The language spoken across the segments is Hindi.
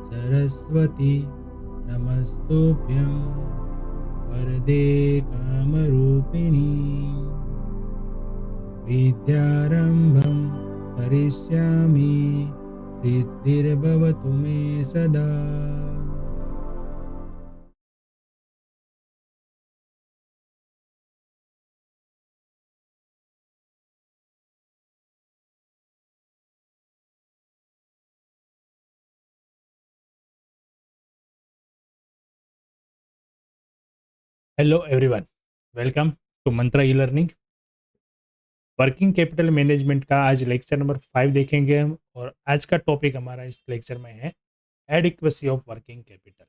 सरस्वती नमस्तुभ्यं वरदे कामरूपिणी विद्यारम्भं करिष्यामि सिद्धिर्भवतु मे सदा। Hello everyone, welcome to Mantra e learning. Working capital management का आज लेक्चर नंबर 5 देखेंगे हम, और आज का टॉपिक हमारा इस लेक्चर में है adequacy of working capital.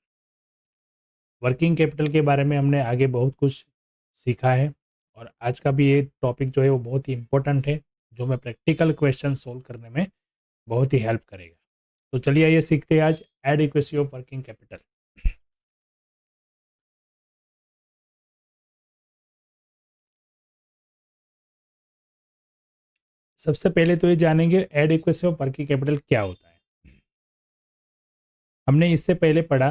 Working capital के बारे में हमने आगे बहुत कुछ सीखा है, और आज का भी ये टॉपिक जो है वो बहुत ही इम्पोर्टेंट है, जो मैं प्रैक्टिकल क्वेश्चन सोल्व करने में बहुत ही हेल्प करेगा। तो चलिए आइए सीखते हैं आज एडिक्वेसी ऑफ वर्किंग कैपिटल। सबसे पहले तो ये जानेंगे एडिक्वेसी ऑफ वर्किंग कैपिटल क्या होता है। हमने इससे पहले पढ़ा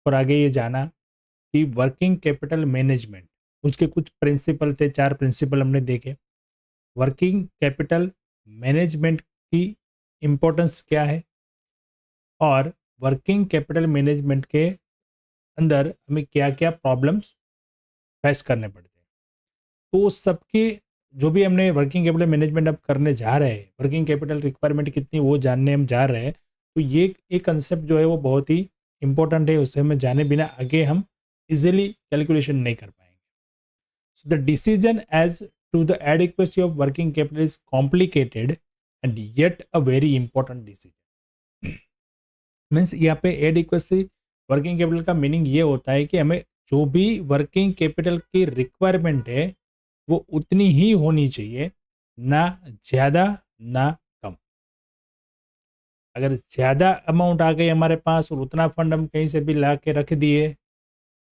और आगे ये जाना कि वर्किंग कैपिटल मैनेजमेंट, उसके कुछ प्रिंसिपल थे, 4 प्रिंसिपल हमने देखे। वर्किंग कैपिटल मैनेजमेंट की इम्पोर्टेंस क्या है, और वर्किंग कैपिटल मैनेजमेंट के अंदर हमें क्या क्या प्रॉब्लम्स फेस करने पड़ते हैं। तो उस सबके जो भी हमने वर्किंग कैपिटल मैनेजमेंट अब करने जा रहे हैं, वर्किंग कैपिटल रिक्वायरमेंट कितनी वो जानने हम जा रहे हैं, तो ये एक कंसेप्ट जो है वो बहुत ही इंपॉर्टेंट है। उसे हमें जाने बिना आगे हम इजीली कैलकुलेशन नहीं कर पाएंगे। So the decision as to the adequacy of working capital is complicated and yet a very important decision. Means यहाँ पे एडिक्वेसी वर्किंग कैपिटल का मीनिंग ये होता है कि हमें जो भी वर्किंग कैपिटल की रिक्वायरमेंट है वो उतनी ही होनी चाहिए, ना ज़्यादा ना कम। अगर ज़्यादा अमाउंट आ गई हमारे पास और उतना फंड हम कहीं से भी ला के रख दिए,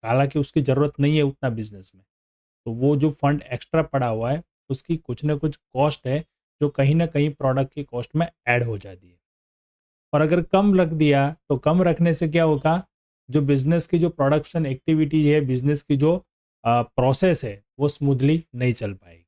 हालांकि उसकी ज़रूरत नहीं है उतना बिजनेस में, तो वो जो फंड एक्स्ट्रा पड़ा हुआ है उसकी कुछ ना कुछ कॉस्ट है जो कहीं ना कहीं प्रोडक्ट की कॉस्ट में ऐड हो जाती है। और अगर कम रख दिया तो कम रखने से क्या होगा, जो बिजनेस की जो प्रोडक्शन एक्टिविटी है, बिजनेस की जो प्रोसेस है, वो स्मूथली नहीं चल पाएगी।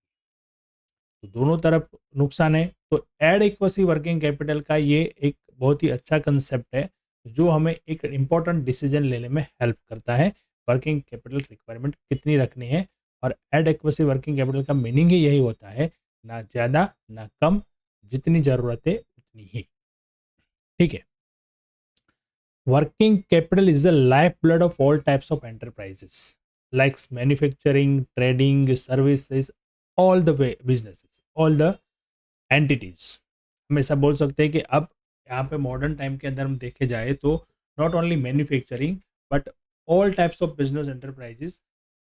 तो दोनों तरफ नुकसान है। तो एडिक्वेसी वर्किंग कैपिटल का ये एक बहुत ही अच्छा कंसेप्ट है जो हमें एक इम्पॉर्टेंट डिसीजन लेने में हेल्प करता है। वर्किंग कैपिटल रिक्वायरमेंट कितनी रखनी है, और एडिक्वेसी वर्किंग कैपिटल का मीनिंग ही यही होता है, ना ज़्यादा ना कम, जितनी ज़रूरत है उतनी ही। ठीक है। Working capital is the lifeblood of all types of enterprises, like manufacturing, trading, services, all the way businesses, all the entities. हम ऐसा बोल सकते हैं कि अब यहाँ पे मॉडर्न टाइम के अंदर हम देखे जाए तो not only manufacturing but all types of business enterprises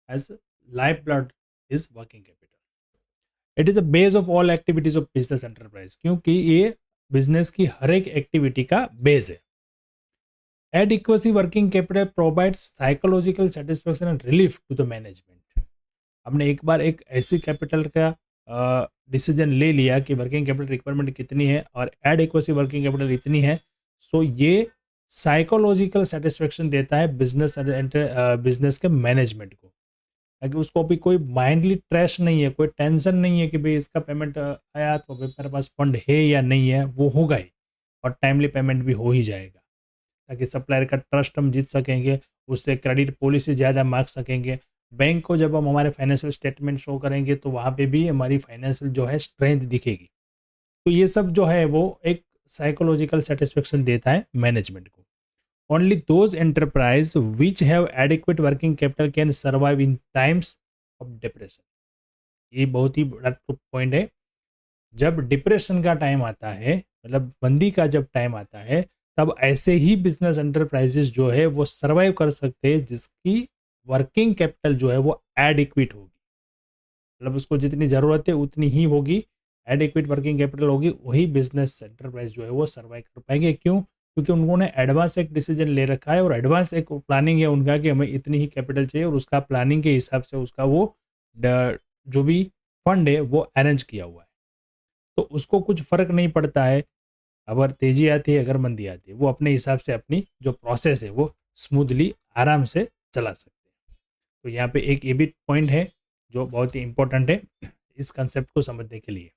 as life blood is working capital. It is the base of all activities of business enterprise, क्योंकि ये बिजनेस की हर एक एक्टिविटी का बेस है। Adequacy working capital provides psychological satisfaction and relief to the management. हमने एक बार एक ऐसी कैपिटल का डिसीजन ले लिया कि वर्किंग कैपिटल रिक्वायरमेंट कितनी है और एडिक्वेसी वर्किंग कैपिटल इतनी है, सो ये साइकोलॉजिकल सेटिस्फेक्शन देता है बिजनेस के मैनेजमेंट को, ताकि उसको अभी कोई माइंडली ट्रेस नहीं है, कोई टेंशन नहीं है कि भाई इसका पेमेंट आया तो अभी मेरे पास फंड है या नहीं है, वो होगा ही और टाइमली पेमेंट भी हो ही जाएगा, ताकि सप्लायर का ट्रस्ट हम जीत सकेंगे, उससे क्रेडिट पॉलिसी ज़्यादा मांग सकेंगे। बैंक को जब हम हमारे फाइनेंशियल स्टेटमेंट शो करेंगे तो वहाँ पे भी हमारी फाइनेंशियल जो है स्ट्रेंथ दिखेगी। तो ये सब जो है वो एक साइकोलॉजिकल सेटिस्फेक्शन देता है मैनेजमेंट को। Only those enterprise which have adequate working capital can survive in times of depression. ये बहुत ही बड़ा पॉइंट है। जब डिप्रेशन का टाइम आता है, मतलब मंदी का जब टाइम आता है, तब ऐसे ही बिजनेस एंटरप्राइजेस जो है वो सर्वाइव कर सकते हैं जिसकी वर्किंग कैपिटल जो है वो एडिक्वेट होगी, मतलब उसको जितनी ज़रूरत है उतनी ही होगी, एडिक्वेट वर्किंग कैपिटल होगी, वही बिजनेस एंटरप्राइज जो है वो सर्वाइव कर पाएंगे। क्यों? क्योंकि उन्होंने एडवांस एक डिसीजन ले रखा है और एडवांस एक प्लानिंग है उनका कि हमें इतनी ही कैपिटल चाहिए, और उसका प्लानिंग के हिसाब से उसका वो जो भी फंड है वो अरेंज किया हुआ है। तो उसको कुछ फ़र्क नहीं पड़ता है, अगर तेज़ी आती है, अगर मंदी आती है, वो अपने हिसाब से अपनी जो प्रोसेस है वो स्मूथली आराम से चला सकते हैं। तो यहाँ पे एक ये भी पॉइंट है जो बहुत ही इम्पोर्टेंट है इस कंसेप्ट को समझने के लिए।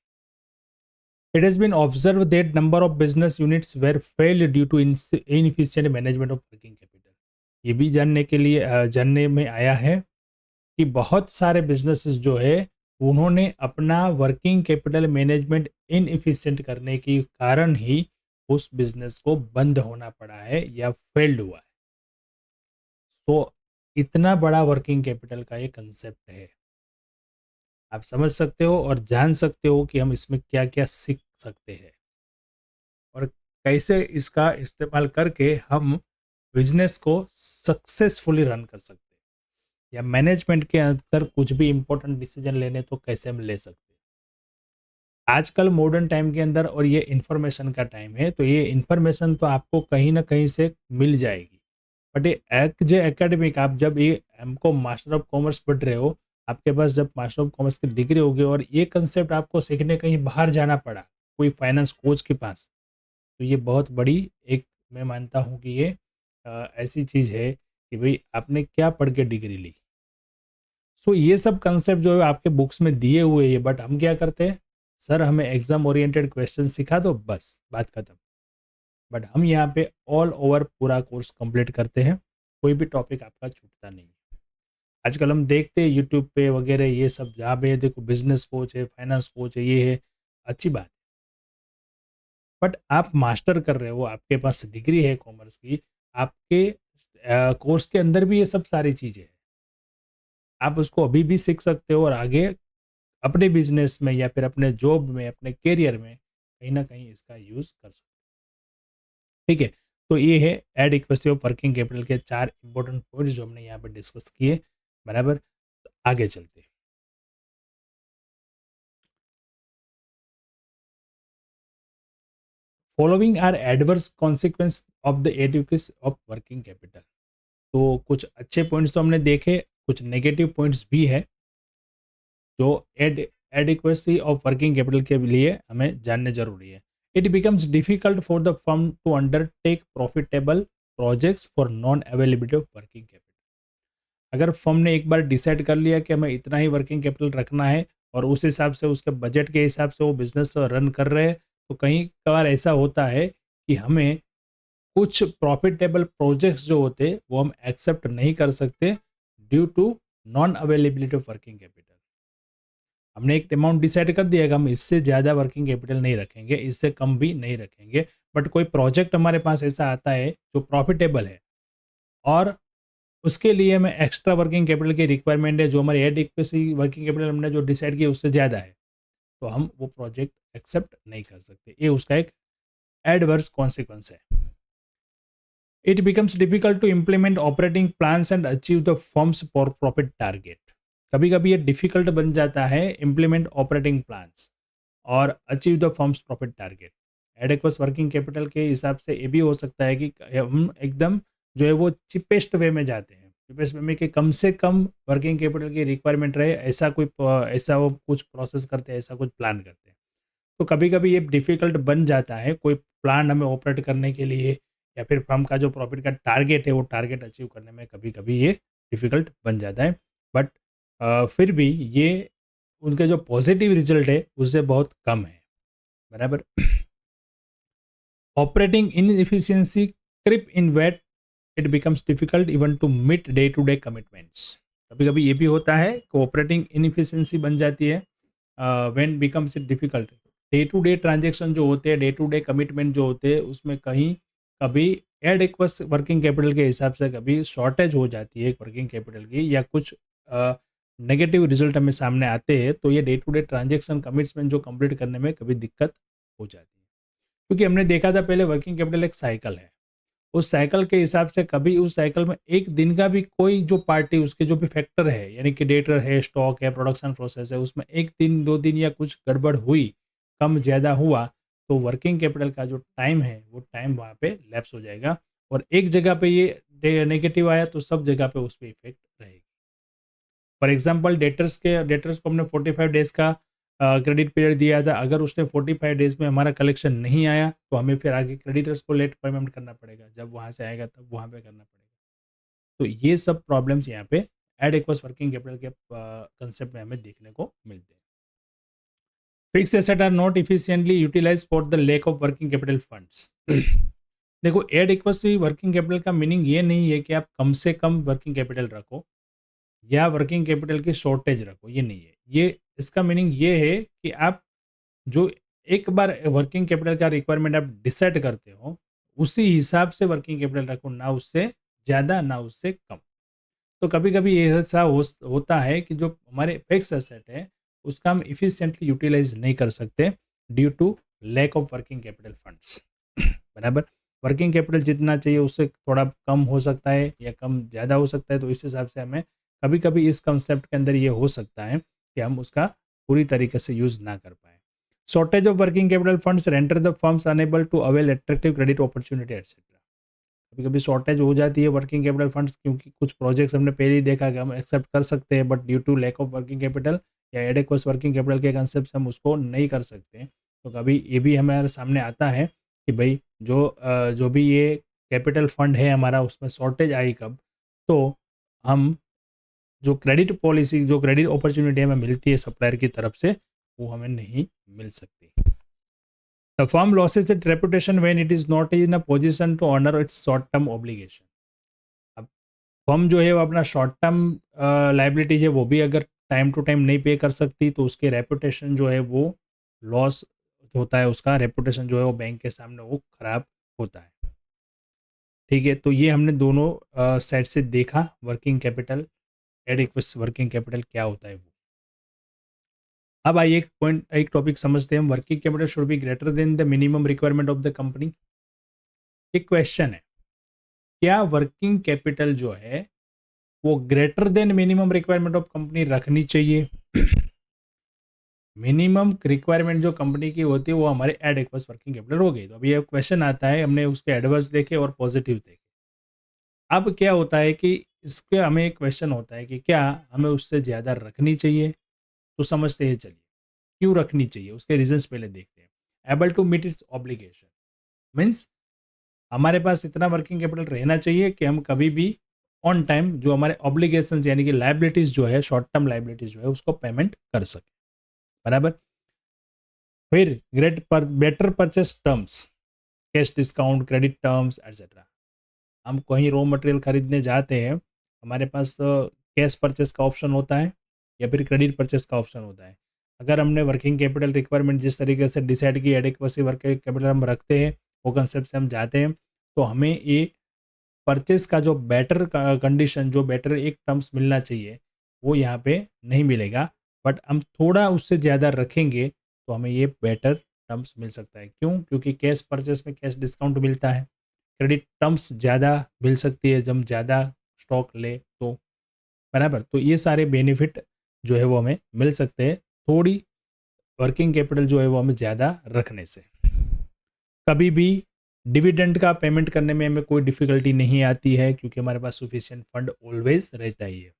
It has been observed that number of business units were failed due to inefficient management of working capital. ये भी जानने में आया है कि बहुत सारे बिजनेसेस जो है उन्होंने अपना वर्किंग कैपिटल मैनेजमेंट इनएफिशिएंट करने के कारण ही उस बिजनेस को बंद होना पड़ा है या फेल्ड हुआ है। तो इतना बड़ा वर्किंग कैपिटल का ये कंसेप्ट है, आप समझ सकते हो और जान सकते हो कि हम इसमें क्या क्या सीख सकते हैं और कैसे इसका इस्तेमाल करके हम बिजनेस को सक्सेसफुली रन कर सकते हैं, या मैनेजमेंट के अंदर कुछ भी इंपॉर्टेंट डिसीजन लेने तो कैसे हम ले सकते हैं। आजकल मॉडर्न टाइम के अंदर और ये इन्फॉर्मेशन का टाइम है, तो ये इन्फॉर्मेशन तो आपको कहीं ना कहीं से मिल जाएगी, बट ये एक जो एकेडमिक आप जब ये हमको मास्टर ऑफ कॉमर्स पढ़ रहे हो, आपके पास जब मास्टर ऑफ कॉमर्स की डिग्री होगी और ये कंसेप्ट आपको सीखने कहीं बाहर जाना पड़ा कोई फाइनेंस कोच के पास, तो ये बहुत बड़ी एक मैं मानता हूँ कि ये ऐसी चीज़ है कि भाई आपने क्या पढ़ के डिग्री ली। सो ये सब कंसेप्ट जो है आपके बुक्स में दिए हुए हैं, बट हम क्या करते हैं, सर हमें एग्जाम ओरिएंटेड क्वेश्चन सिखा दो बस बात खत्म। बट हम यहाँ पे ऑल ओवर पूरा कोर्स कंप्लीट करते हैं, कोई भी टॉपिक आपका छूटता नहीं है। आजकल हम देखते हैं यूट्यूब पे वगैरह ये सब, जहाँ पे देखो बिजनेस कोच है, फाइनेंस कोच है, ये है, अच्छी बात है, बट आप मास्टर कर रहे हो, आपके पास डिग्री है कॉमर्स की, आपके कोर्स के अंदर भी ये सब सारी चीज़ें हैं, आप उसको अभी भी सीख सकते हो और आगे अपने बिजनेस में या फिर अपने जॉब में, अपने करियर में कहीं ना कहीं इसका यूज़ कर सकते हो। ठीक है, तो ये है एडिक्वेसी ऑफ वर्किंग कैपिटल के 4 इंपॉर्टेंट पॉइंट्स जो हमने यहाँ पे डिस्कस किए, बराबर। तो आगे चलते हैं। Following are adverse consequence of the adequacy of working capital. तो कुछ अच्छे पॉइंट्स तो हमने देखे, कुछ नेगेटिव पॉइंट्स भी है जो एडिक्वेसी ऑफ वर्किंग कैपिटल के लिए हमें जानने जरूरी है। It becomes difficult for the firm to undertake profitable projects for non availability of working capital. अगर फर्म ने एक बार डिसाइड कर लिया कि हमें इतना ही वर्किंग कैपिटल रखना है और उस हिसाब से उसके बजट के हिसाब से वो बिजनेस रन कर रहे हैं, तो कहीं कभार ऐसा होता है कि हमें कुछ प्रॉफिटेबल प्रोजेक्ट्स जो होते हैं वो हम एक्सेप्ट नहीं कर सकते due to non availability of working capital. हमने एक अमाउंट डिसाइड कर दिया कि हम इससे ज़्यादा वर्किंग कैपिटल नहीं रखेंगे, इससे कम भी नहीं रखेंगे, बट कोई प्रोजेक्ट हमारे पास ऐसा आता है जो प्रॉफिटेबल है और उसके लिए हमें एक्स्ट्रा वर्किंग कैपिटल की रिक्वायरमेंट है, जो हमारी एडिक्वेसी वर्किंग कैपिटल हमने जो डिसाइड किया उससे ज़्यादा है, तो हम वो प्रोजेक्ट एक्सेप्ट नहीं कर सकते। ये उसका एक एडवर्स कॉन्सिक्वेंस है। It becomes difficult to implement operating plans and achieve the firms for profit target. कभी कभी ये डिफिकल्ट बन जाता है इम्प्लीमेंट ऑपरेटिंग प्लान्स और achieve the firms profit target. Adequate working capital के हिसाब से ये भी हो सकता है कि हम एकदम जो है वो चिपेस्ट वे में जाते हैं, चिपेस्ट वे में कि कम से कम वर्किंग कैपिटल की रिक्वायरमेंट रहे, ऐसा वो कुछ प्रोसेस करते हैं, ऐसा कुछ प्लान करते हैं। तो कभी कभी ये डिफिकल्ट बन जाता है कोई प्लान हमें ऑपरेट करने के लिए, या फिर फर्म का जो प्रॉफिट का टारगेट है वो टारगेट अचीव करने में कभी कभी ये डिफिकल्ट बन जाता है। बट फिर भी ये उनके जो पॉजिटिव रिजल्ट है उससे बहुत कम है, बराबर। Operating in efficiency creep in wait, it becomes difficult even to meet day to day commitments. कभी कभी ये भी होता है कि ऑपरेटिंग इनएफिशिएंसी बन जाती है when becomes it difficult. Day to day transaction जो होते हैं, डे टू डे कमिटमेंट जो होते हैं, उसमें कहीं कभी एडिक्वेट वर्किंग कैपिटल के हिसाब से कभी शॉर्टेज हो जाती है वर्किंग कैपिटल की, या कुछ नेगेटिव रिजल्ट हमें सामने आते हैं, तो ये day to day transaction commitment जो कंप्लीट करने में कभी दिक्कत हो जाती है। क्योंकि हमने देखा था पहले वर्किंग कैपिटल एक साइकिल है, उस साइकिल के हिसाब से कभी उस साइकिल में एक दिन का भी कोई जो पार्टी उसके जो भी फैक्टर है, यानी कि डेटर है, स्टॉक है, प्रोडक्शन प्रोसेस है, उसमें एक दिन 2 दिन या कुछ गड़बड़ हुई, कम ज़्यादा हुआ, तो वर्किंग कैपिटल का जो टाइम है वो टाइम वहाँ पे लैप्स हो जाएगा और एक जगह पे ये नेगेटिव आया तो सब जगह पे उस पर इफेक्ट रहेगी। फॉर एग्जाम्पल डेटर्स को हमने 45 डेज का क्रेडिट पीरियड दिया था, अगर उसने 45 डेज में हमारा कलेक्शन नहीं आया तो हमें फिर आगे क्रेडिटर्स को लेट पेमेंट करना पड़ेगा, जब वहाँ से आएगा तब वहाँ पे करना पड़ेगा। तो ये सब प्रॉब्लम्स यहाँ पे एडेक्वस वर्किंग कैपिटल के कंसेप्ट में हमें देखने को मिलते हैं। Fix asset are not efficiently utilise for the lack of working capital funds. देखो, एडेक्वसी वर्किंग कैपिटल का मीनिंग ये नहीं है कि आप कम से कम वर्किंग कैपिटल रखो या वर्किंग कैपिटल की शॉर्टेज रखो, ये नहीं है। ये इसका मीनिंग ये है कि आप जो एक बार वर्किंग कैपिटल का रिक्वायरमेंट आप डिसाइड करते हो उसी हिसाब से वर्किंग कैपिटल रखो, ना उससे ज़्यादा ना उससे कम। तो कभी कभी ऐसा होता है कि जो हमारे फिक्स एसेट है उसका हम इफिशिएंटली यूटिलाइज नहीं कर सकते due to lack of working capital funds. बराबर, वर्किंग कैपिटल जितना चाहिए उससे थोड़ा कम हो सकता है या कम ज़्यादा हो सकता है, तो इस हिसाब से हमें कभी कभी इस कंसेप्ट के अंदर ये हो सकता है कि हम उसका पूरी तरीके से यूज़ ना कर पाए। Shortage of working capital funds render the firms unable to avail attractive credit opportunity etcetera. कभी कभी शॉर्टेज हो जाती है वर्किंग कैपिटल फंड्स, क्योंकि कुछ प्रोजेक्ट्स हमने पहले ही देखा कि हम एक्सेप्ट कर सकते हैं, but due to lack of working capital या एडेक्वस वर्किंग कैपिटल के कंसेप्ट हम उसको नहीं कर सकते। तो कभी ये भी हमारे सामने आता है कि भाई जो भी ये कैपिटल फंड है हमारा उसमें शॉर्टेज आई कब, तो हम जो क्रेडिट पॉलिसी जो क्रेडिट अपॉर्चुनिटी हमें मिलती है सप्लायर की तरफ से वो हमें नहीं मिल सकती। The firm loses its reputation when it is not in a position to honor its short term obligation. अब फर्म जो है वो अपना शॉर्ट टर्म लाइबिलिटी है वो भी अगर टाइम टू टाइम नहीं पे कर सकती तो उसके रेपुटेशन जो है वो लॉस होता है, उसका रेपुटेशन जो है वो बैंक के सामने वो खराब होता है। ठीक है, तो ये हमने दोनों साइड से देखा working capital, adequate working capital क्या होता है वो। अब आइए एक टॉपिक समझते हैं हम। Working capital should be greater than the minimum requirement of the company. एक क्वेश्चन है, क्या वर्किंग कैपिटल जो है वो greater than minimum requirement of company रखनी चाहिए? मिनिमम रिक्वायरमेंट जो कंपनी की होती है वो हमारे एडेक्वस वर्किंग कैपिटल हो गई। तो अभी ये क्वेश्चन आता है, हमने उसके एडवर्स देखे और पॉजिटिव देखे। अब क्या होता है कि इसके हमें एक क्वेश्चन होता है कि क्या हमें उससे ज़्यादा रखनी चाहिए? तो समझते हैं, चलिए क्यों रखनी चाहिए उसके रीजंस पहले देखते हैं। Able to meet its obligation means हमारे पास इतना वर्किंग कैपिटल रहना चाहिए कि हम कभी भी ऑन टाइम जो हमारे ऑब्लिगेशन यानी कि लाइबिलिटीज जो है शॉर्ट टर्म लाइबिलिटीज जो है उसको पेमेंट कर सके। बराबर, फिर ग्रेट पर better purchase terms, cash discount, credit terms etcetera. हम कहीं रॉ मटेरियल खरीदने जाते हैं, हमारे पास कैश परचेस का ऑप्शन होता है या फिर क्रेडिट परचेस का ऑप्शन होता है। अगर हमने वर्किंग कैपिटल रिक्वायरमेंट जिस तरीके से डिसाइड की, एडिक्वेसी वर्किंग कैपिटल हम रखते हैं, वो कंसेप्ट से हम जाते हैं, तो हमें ये परचेस का जो बेटर कंडीशन, जो बेटर एक टर्म्स मिलना चाहिए वो यहाँ पे नहीं मिलेगा। बट हम थोड़ा उससे ज़्यादा रखेंगे तो हमें ये बेटर टर्म्स मिल सकता है। क्यों? क्योंकि कैश परचेस में कैश डिस्काउंट मिलता है, क्रेडिट टर्म्स ज़्यादा मिल सकती है जब ज़्यादा स्टॉक ले तो। बराबर, तो ये सारे बेनिफिट जो है वो हमें मिल सकते हैं थोड़ी वर्किंग कैपिटल जो है वो हमें ज़्यादा रखने से। कभी भी डिविडेंड का पेमेंट करने में हमें कोई डिफिकल्टी नहीं आती है क्योंकि हमारे पास सफिशिएंट फंड ऑलवेज रहता ही है।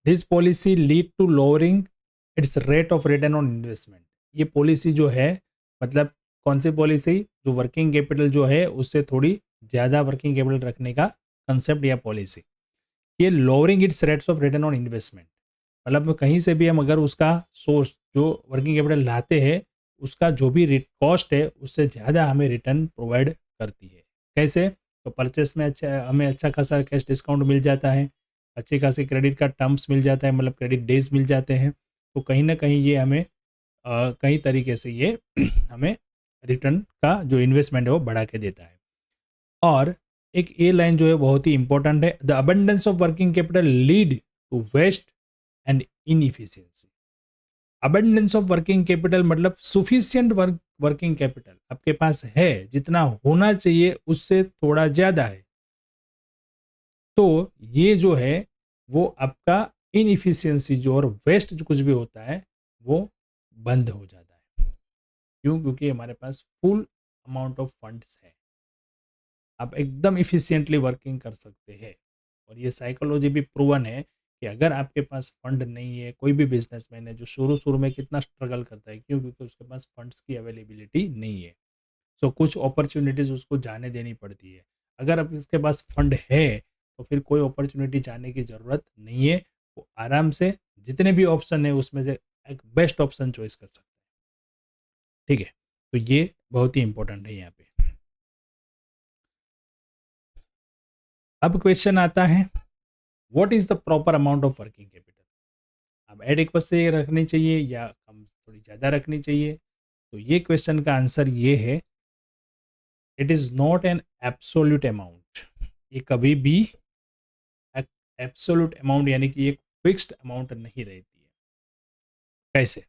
This policy lead to lowering its rate of return on investment. ये पॉलिसी जो है, मतलब कौन सी पॉलिसी? जो वर्किंग कैपिटल जो है उससे थोड़ी ज़्यादा वर्किंग कैपिटल रखने का कंसेप्ट या पॉलिसी, ये lowering it's rates of return on investment. मतलब कहीं से भी हम अगर उसका सोर्स जो वर्किंग कैपिटल लाते हैं उसका जो भी कॉस्ट है उससे ज़्यादा हमें रिटर्न प्रोवाइड करती है। कैसे? तो परचेस में हमें अच्छा खासा कैश डिस्काउंट मिल जाता है, अच्छी खासी क्रेडिट का टर्म्स मिल जाता है, मतलब क्रेडिट डेज मिल जाते हैं। तो कहीं ना कहीं ये हमें कई तरीके से ये हमें रिटर्न का जो इन्वेस्टमेंट है वो बढ़ा के देता है। और एक ए लाइन जो है बहुत ही इंपॉर्टेंट है, the abundance of working capital lead to waste and inefficiency. Abundance of working capital मतलब सुफिशियंट वर्किंग कैपिटल आपके पास है, जितना होना चाहिए उससे थोड़ा ज़्यादा है, तो ये जो है वो आपका इनइफिशियंसी जो और वेस्ट जो कुछ भी होता है वो बंद हो जाता है। क्यों? क्योंकि हमारे पास फुल अमाउंट ऑफ फंड्स है, आप एकदम इफिशियंटली वर्किंग कर सकते हैं। और ये साइकोलॉजी भी प्रूवन है कि अगर आपके पास फंड नहीं है, कोई भी बिजनेसमैन है जो शुरू शुरू में कितना स्ट्रगल करता है, क्यों? क्योंकि उसके पास फंड्स की अवेलेबिलिटी नहीं है। सो कुछ अपॉर्चुनिटीज़ उसको जाने देनी पड़ती है। अगर अब इसके पास फंड है तो फिर कोई अपॉर्चुनिटी जाने की ज़रूरत नहीं है, वो आराम से जितने भी ऑप्शन है उसमें से एक बेस्ट ऑप्शन चॉइस कर सकता है। ठीक है, तो ये बहुत ही इंपॉर्टेंट है यहाँ पे। अब क्वेश्चन आता है, what is the proper amount of working capital? अब एडिक्वेट से रखनी चाहिए या कम, थोड़ी ज़्यादा रखनी चाहिए? तो ये क्वेश्चन का आंसर ये है, it is not an absolute amount. ये कभी भी एब्सोल्यूट अमाउंट यानी कि एक फिक्स्ड अमाउंट नहीं रहती है। कैसे?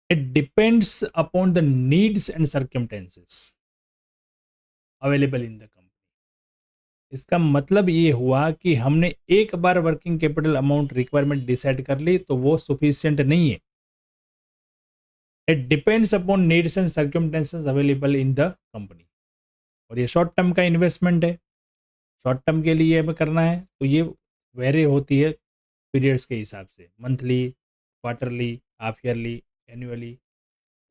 It depends upon the needs and circumstances available in the company. इसका मतलब ये हुआ कि हमने एक बार working capital amount requirement decide कर ली तो वो सफिशिएंट नहीं है। It depends upon needs and circumstances available in the company. और ये शॉर्ट टर्म का इन्वेस्टमेंट है, शॉर्ट टर्म के लिए हमें करना है, तो ये वेरी होती है पीरियड्स के हिसाब से, monthly, quarterly, half yearly, annually.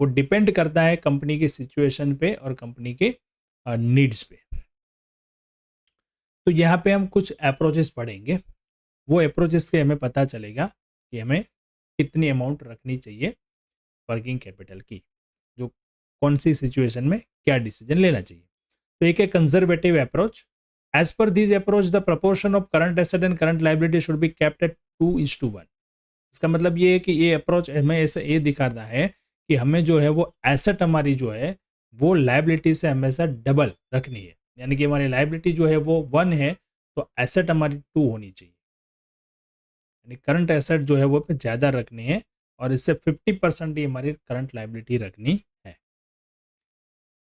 वो डिपेंड करता है कंपनी की सिचुएशन पे और कंपनी के नीड्स पे। तो यहाँ पे हम कुछ अप्रोचेस पढ़ेंगे, वो अप्रोचेस से हमें पता चलेगा कि हमें कितनी अमाउंट रखनी चाहिए वर्किंग कैपिटल की, जो कौन सी सिचुएशन में क्या डिसीजन लेना चाहिए। तो एक है conservative approach. As per this approach the proportion of current asset and current liability should be kept at 2:1। इसका मतलब ये है कि ये अप्रोच हमें ऐसा ये दिखाता है कि हमें जो है वो एसेट हमारी जो है वो लाइबिलिटी से हमेशा डबल रखनी है। यानी कि हमारी लाइबिलिटी जो है वो 1 है तो एसेट हमारी 2 होनी चाहिए। यानी करंट एसेट जो है वो ज़्यादा रखनी है और इससे 50% ही हमारी करंट लाइबिलिटी रखनी है।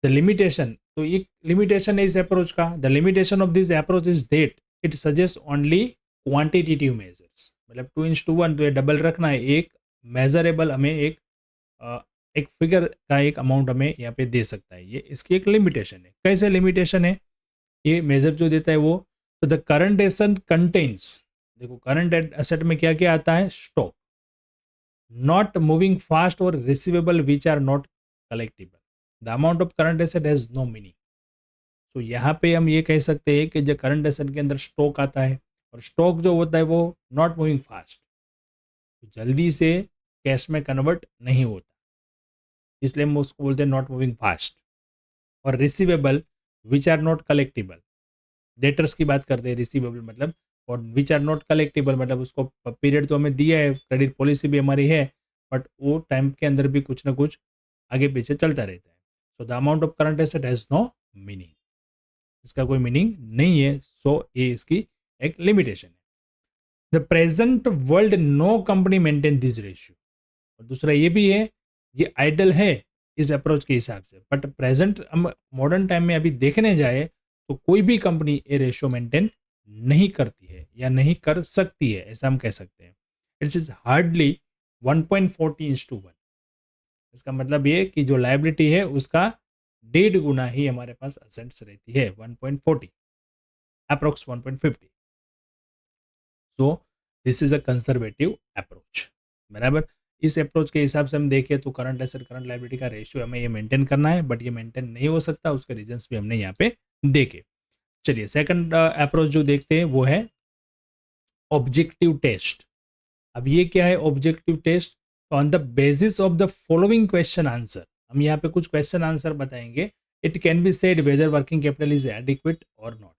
द लिमिटेशन, तो एक लिमिटेशन है इस अप्रोच का। The limitation of this approach is that it suggest only quantitative measures. मतलब 2:1 तो डबल रखना है, एक मेजरेबल हमें एक फिगर का एक अमाउंट हमें यहाँ पे दे सकता है। ये इसकी एक लिमिटेशन है। कैसे लिमिटेशन है ये मेजर जो देता है वो? तो द करंट एसेट कंटेन्स, देखो करंट एसेट में क्या क्या आता है? स्टॉक, नॉट मूविंग फास्ट और receivable which are not collectible. The amount of current asset has no meaning. तो यहाँ पे हम ये कह सकते हैं कि जो करंट एसेट के अंदर स्टॉक आता है और स्टॉक जो होता है वो नॉट मूविंग फास्ट, तो जल्दी से कैश में कन्वर्ट नहीं होता, इसलिए हम उसको बोलते हैं नॉट मूविंग फास्ट। और receivable which are not collectible, debtors की बात करते हैं रिसीवेबल मतलब, और विच आर नॉट कलेक्टिबल मतलब उसको पीरियड तो हमें दिया है, क्रेडिट पॉलिसी भी हमारी है, बट वो टाइम के अंदर भी कुछ ना कुछ आगे पीछे चलता रहता है। So the amount of current asset has no meaning, इसका कोई मीनिंग नहीं है। सो ये इसकी एक लिमिटेशन है। The present world no company maintain this ratio. और दूसरा ये भी है, ये आइडल है इस अप्रोच के हिसाब से, बट प्रेजेंट हम मॉडर्न टाइम में अभी देखने जाए तो कोई भी कंपनी ये रेशियो मेंटेन नहीं करती है या नहीं कर सकती है, ऐसा हम कह सकते हैं। It's is hardly 1.40:1। इसका मतलब ये कि जो लाइबिलिटी है उसका 1.5 गुना ही हमारे पास असेट्स रहती है, 1.40 approx 1.50। So this is a conservative approach, बराबर। इस अप्रोच के हिसाब से हम देखें तो करंट एसेट करंट लाइबिलिटी का रेशियो हमें ये मेंटेन करना है, बट ये मेंटेन नहीं हो सकता, उसके रीजंस भी हमने यहाँ पे देखे। चलिए सेकंड अप्रोच जो देखते हैं वो है ऑब्जेक्टिव टेस्ट। अब ये क्या है ऑब्जेक्टिव टेस्ट? तो on the basis of the following question answer, हम यहाँ पे कुछ क्वेश्चन आंसर बताएंगे। It can be said whether working capital is adequate और नॉट।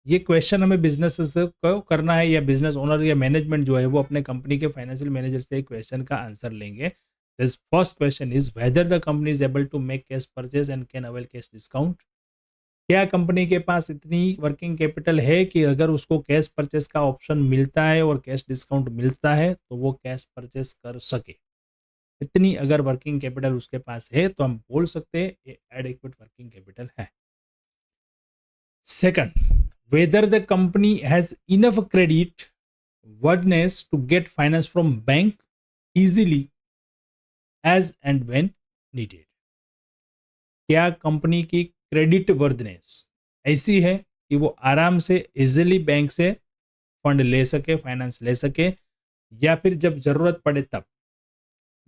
ये क्वेश्चन हमें बिजनेस को करना है या बिजनेस ओनर या मैनेजमेंट जो है वो अपने कंपनी के फाइनेंशियल मैनेजर से क्वेश्चन का आंसर लेंगे। This first question is whether the company is able to make cash purchase and can avail cash discount. क्या कंपनी के पास इतनी वर्किंग कैपिटल है कि अगर उसको कैश परचेस का ऑप्शन मिलता है और कैश डिस्काउंट मिलता है तो वो कैश परचेस कर सके? इतनी अगर वर्किंग कैपिटल उसके पास है तो हम बोल सकते हैं ये एडिक्वेट वर्किंग कैपिटल है। Second, whether the company has enough credit worthiness to get finance from bank easily as and when needed। क्या कंपनी की क्रेडिट वर्दनेस ऐसी है कि वो आराम से इजीली बैंक से फंड ले सके, फाइनेंस ले सके, या फिर जब ज़रूरत पड़े तब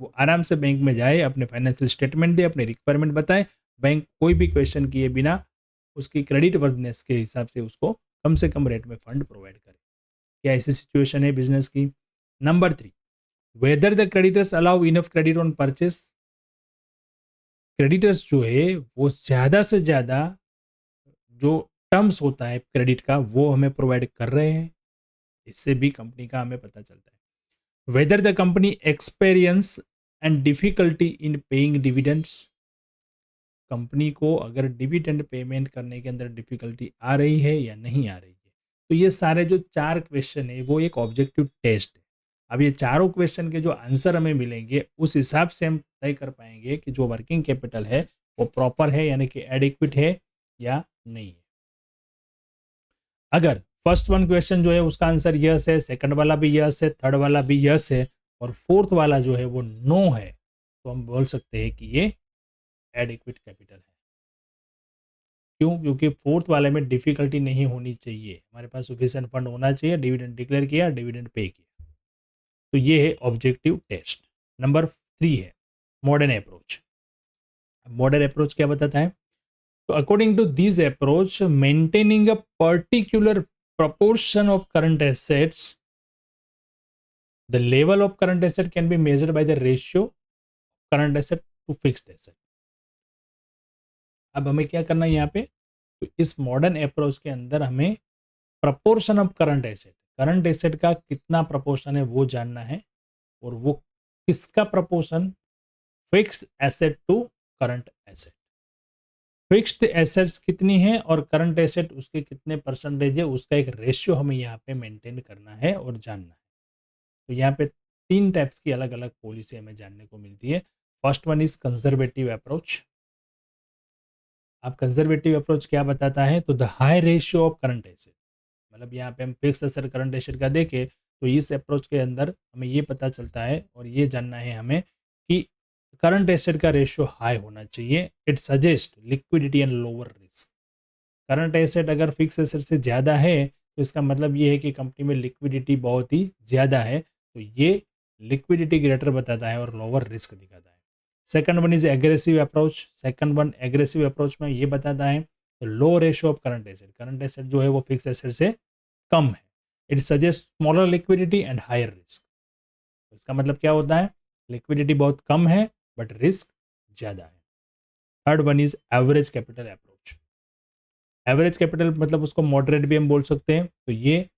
वो आराम से बैंक में जाए, अपने फाइनेंशियल स्टेटमेंट दे, अपनी रिक्वायरमेंट बताए, बैंक कोई भी क्वेश्चन किए बिना उसकी क्रेडिट वर्दनेस के हिसाब से उसको कम से कम रेट में फंड प्रोवाइड करे। क्या ऐसी सिचुएशन है बिजनेस की? Number 3, whether the creditors allow enough credit on purchase. Creditors जो है वो ज़्यादा से ज़्यादा जो टर्म्स होता है क्रेडिट का वो हमें प्रोवाइड कर रहे हैं, इससे भी कंपनी का हमें पता चलता है। Weather the company experience and difficulty in paying dividends. Company को अगर डिविडेंड पेमेंट करने के अंदर डिफिकल्टी आ रही है या नहीं आ रही है। तो ये सारे जो 4 क्वेश्चन है वो एक ऑब्जेक्टिव टेस्ट है। अब ये चारों क्वेश्चन के जो आंसर हमें मिलेंगे उस हिसाब से हम तय कर पाएंगे कि जो वर्किंग कैपिटल है वो प्रॉपर है, यानी कि एडिक्विट है या नहीं है। अगर फर्स्ट वन क्वेश्चन जो है उसका आंसर यस है, सेकंड वाला भी यस है, थर्ड वाला भी यस है और फोर्थ वाला जो है वो नो है, तो हम बोल सकते हैं कि ये एडिक्विट कैपिटल है। क्यों? क्योंकि फोर्थ वाले में डिफिकल्टी नहीं होनी चाहिए, हमारे पास सफिशिएंट फंड होना चाहिए, डिविडेंड डिक्लेयर किया, डिविडेंड पे किया। तो ये है ऑब्जेक्टिव टेस्ट। नंबर 3 है मॉडर्न अप्रोच। मॉडर्न अप्रोच क्या बताता है? तो according to this approach, maintaining a particular proportion of current assets, the level of current asset can be measured by the ratio current asset to fixed asset. अब हमें क्या करना है यहाँ पे? तो इस मॉडर्न अप्रोच के अंदर हमें प्रपोर्शन ऑफ करंट एसेट का कितना प्रपोर्शन है वो जानना है, और वो किसका proportion? Fixed asset to current asset. Fixed assets कितनी है और करंट एसेट उसके कितने परसेंटेज है, उसका एक रेशियो हमें यहाँ पे मेंटेन करना है और जानना है। तो यहाँ पे 3 टाइप्स की अलग अलग पॉलिसी हमें जानने को मिलती है। First one is conservative approach. अब कंजर्वेटिव अप्रोच क्या बताता है? तो the high ratio of current asset, मतलब यहाँ पे हम फिक्स एसेट करंट एसेट का देखें तो इस अप्रोच के अंदर हमें ये पता चलता है और ये जानना है हमें कि करंट एसेट का रेशियो हाई होना चाहिए। It suggest liquidity and lower risk. Current asset अगर फिक्स एसेट से ज़्यादा है तो इसका मतलब ये है कि कंपनी में लिक्विडिटी बहुत ही ज़्यादा है, तो ये लिक्विडिटी ग्रेटर बताता है और लोअर रिस्क दिखाता है। Second one is aggressive approach. Second one aggressive approach में ये बताता है तो low ratio of current asset जो है वो फिक्स एसेट से कम है। It suggest smaller liquidity and higher risk. इसका मतलब क्या होता है? लिक्विडिटी बहुत कम है बट रिस्क ज़्यादा है। Third one is average capital approach. Average capital मतलब उसको मॉडरेट भी हम बोल सकते हैं। तो ये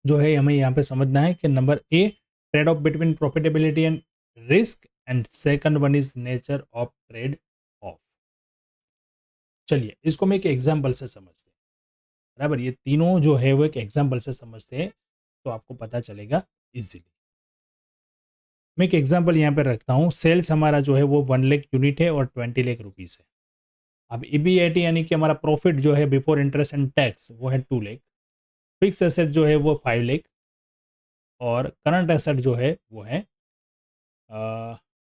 जो है हमें यहाँ पे समझना है कि number A, trade off between profitability and risk, and second one is nature of trade off. चलिए इसको मैं एक एग्जांपल से समझते हैं, बराबर। ये तीनों जो है वो एक एग्जांपल से समझते हैं तो आपको पता चलेगा इजीली। मैं एक एग्जांपल यहाँ पे रखता हूँ। सेल्स हमारा जो है वो 1 लाख यूनिट है और 20 लाख रुपीज़ है। अब ईबीआईटी यानी कि हमारा प्रॉफिट जो है बिफोर इंटरेस्ट एंड टैक्स वो है 2 लाख। फिक्स एसेट जो है वो 5 लाख और करंट एसेट जो है वो है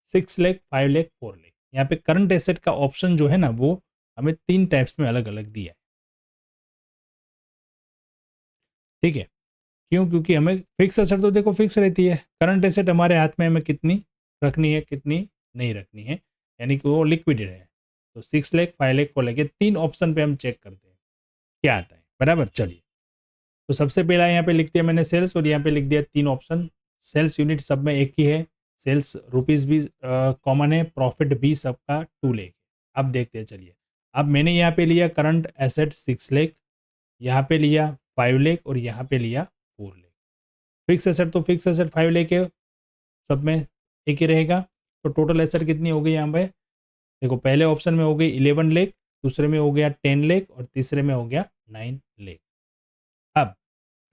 6 लाख, 5 लाख, 4 लाख। यहाँ पे करंट एसेट का ऑप्शन जो है ना वो हमें 3 टाइप्स में अलग अलग दिया है, ठीक है। क्यों? क्योंकि हमें फिक्स एसेट तो देखो फिक्स रहती है, करंट एसेट हमारे हाथ में हमें कितनी रखनी है कितनी नहीं रखनी है, यानी कि वो लिक्विडेड है। तो 6 लाख, 5 लाख, 4 लाख, 3 ऑप्शन पे हम चेक करते हैं क्या आता है, बराबर। चलिए तो सबसे पहला यहाँ पे लिख दिया मैंने सेल्स और यहाँ पे लिख दिया 3 ऑप्शन। सेल्स यूनिट सब में एक ही है, सेल्स रुपीज़ भी कॉमन है, प्रॉफिट भी सबका 2 लाख। अब देखते हैं, चलिए। अब मैंने यहाँ पे लिया करंट एसेट 6 लाख, यहाँ पे लिया 5 लाख और यहाँ पे लिया 4 लाख। फिक्स एसेट तो फिक्स एसेट 5 लाख है, सब में एक ही रहेगा। तो टोटल एसेट कितनी हो गई यहाँ पे? देखो पहले ऑप्शन में हो गई 11 लाख, दूसरे में हो गया 10 लाख और तीसरे में हो गया 9 लाख। अब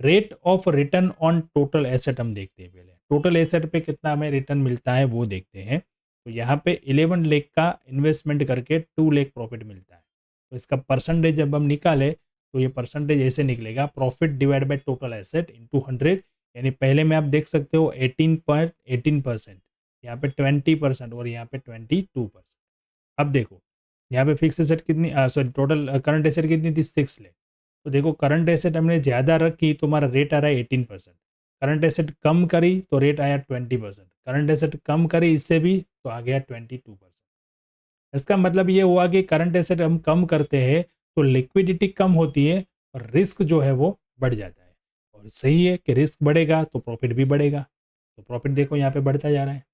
rate of return on total asset हम देखते हैं। पहले टोटल एसेट पे कितना हमें रिटर्न मिलता है वो देखते हैं। तो यहाँ पे 11 लाख का इन्वेस्टमेंट करके 2 लाख प्रॉफिट मिलता है। तो इसका परसेंटेज जब हम निकाले तो ये परसेंटेज ऐसे निकलेगा, profit divide by total asset into 100। यानी पहले में आप देख सकते हो 18%, यहाँ पे 20% और यहाँ पे 22%। अब देखो यहाँ पे फिक्स एसेट कितनी, सॉरी टोटल करंट एसेट कितनी थी? 6 लाख। तो देखो करंट एसेट हमने ज़्यादा रखी तो हमारा रेट आ रहा है 18%, करंट एसेट कम करी तो रेट आया 20%, करंट एसेट कम करी इससे भी तो आ गया 22%। इसका मतलब ये हुआ कि करंट एसेट हम कम करते हैं तो लिक्विडिटी कम होती है और रिस्क जो है वो बढ़ जाता है। और सही है कि रिस्क बढ़ेगा तो प्रॉफिट भी बढ़ेगा, तो प्रॉफिट देखो यहाँ पे बढ़ता जा रहा है।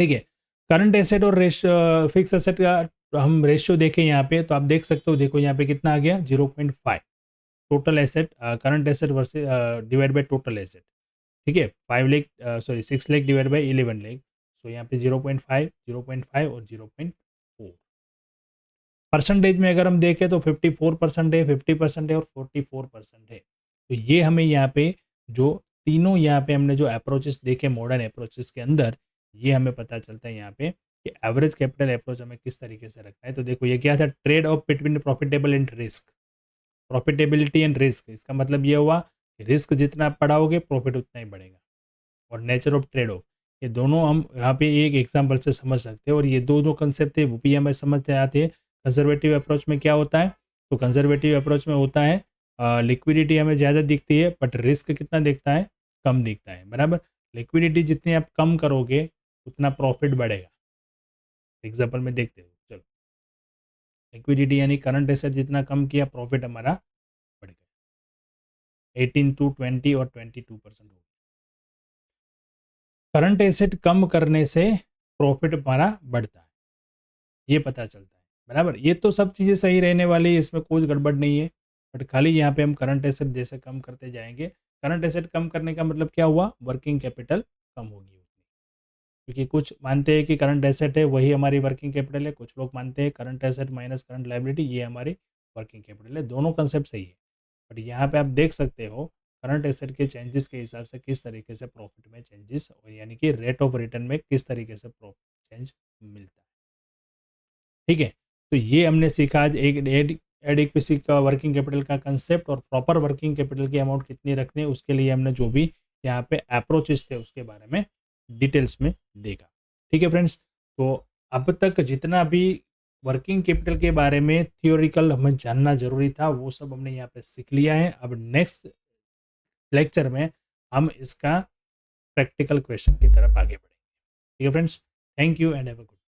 ठीक है, करंट एसेट और फिक्स एसेट का हम रेशियो देखें यहाँ पे तो आप देख सकते हो, देखो यहाँ पे कितना आ गया 0.5 total asset, current asset versus divide by total asset. ठीक है, 5 lakh sorry 6 lakh divide by 11 lakh, so यहाँ पे 0.5 0.5 और 0.4। परसेंटेज में अगर हम देखें तो 54% है, 50% है और 44% है। तो ये हमें यहाँ पे जो तीनों यहाँ पे हमने जो अप्रोचेस देखे मॉडर्न अप्रोचेस के अंदर, ये हमें पता चलता है यहाँ पे कि एवरेज कैपिटल अप्रोच हमें किस तरीके से रखना है। तो देखो ये क्या था, trade off between profitable and risk, profitability and risk. इसका मतलब ये हुआ कि रिस्क जितना आप बढ़ाओगे प्रॉफिट उतना ही बढ़ेगा। और नेचर ऑफ ट्रेड ऑफ, ये दोनों हम यहाँ पे एक एग्जाम्पल से समझ सकते हैं। और ये दो जो कंसेप्ट थे वो भी हमें समझते आते हैं। कंजर्वेटिव अप्रोच में क्या होता है, तो कंजर्वेटिव अप्रोच में होता है लिक्विडिटी हमें ज़्यादा दिखती है बट रिस्क कितना दिखता है, कम दिखता है, बराबर। लिक्विडिटी जितनी आप कम करोगे उतना प्रॉफिट बढ़ेगा। एग्जाम्पल में देखते हो, चलो लिक्विडिटी यानी करंट एसेट जितना कम किया प्रॉफिट हमारा बढ़ गया 18 to 20 और 22% हो गया। करंट एसेट कम करने से प्रॉफिट हमारा बढ़ता है, ये पता चलता है, बराबर। ये तो सब चीज़ें सही रहने वाली है, इसमें कोई गड़बड़ नहीं है। बट खाली यहाँ पे हम करंट एसेट जैसे कम करते जाएंगे, करंट एसेट कम करने का मतलब क्या हुआ, वर्किंग कैपिटल कम होगी। क्योंकि कुछ मानते हैं कि करंट एसेट है वही हमारी वर्किंग कैपिटल है, कुछ लोग मानते हैं current asset minus current liability ये हमारी वर्किंग कैपिटल है। दोनों कंसेप्ट सही है, बट यहाँ पे आप देख सकते हो करंट एसेट के चेंजेस के हिसाब से किस तरीके से प्रॉफिट में चेंजेस, और यानी कि रेट ऑफ रिटर्न में किस तरीके से प्रॉफिट चेंज मिलता है। ठीक है, तो ये हमने सीखा आज एक एडिक्वेसी का वर्किंग कैपिटल का कंसेप्ट और प्रॉपर वर्किंग कैपिटल की अमाउंट कितनी रखनी है उसके लिए हमने जो भी यहाँ पे अप्रोचेस थे उसके बारे में डिटेल्स में देखा। ठीक है फ्रेंड्स, तो अब तक जितना भी वर्किंग कैपिटल के बारे में थियोरिकल हमें जानना जरूरी था वो सब हमने यहाँ पे सीख लिया है। अब नेक्स्ट लेक्चर में हम इसका प्रैक्टिकल क्वेश्चन की तरफ आगे बढ़ेंगे। ठीक है friends, thank you and have a good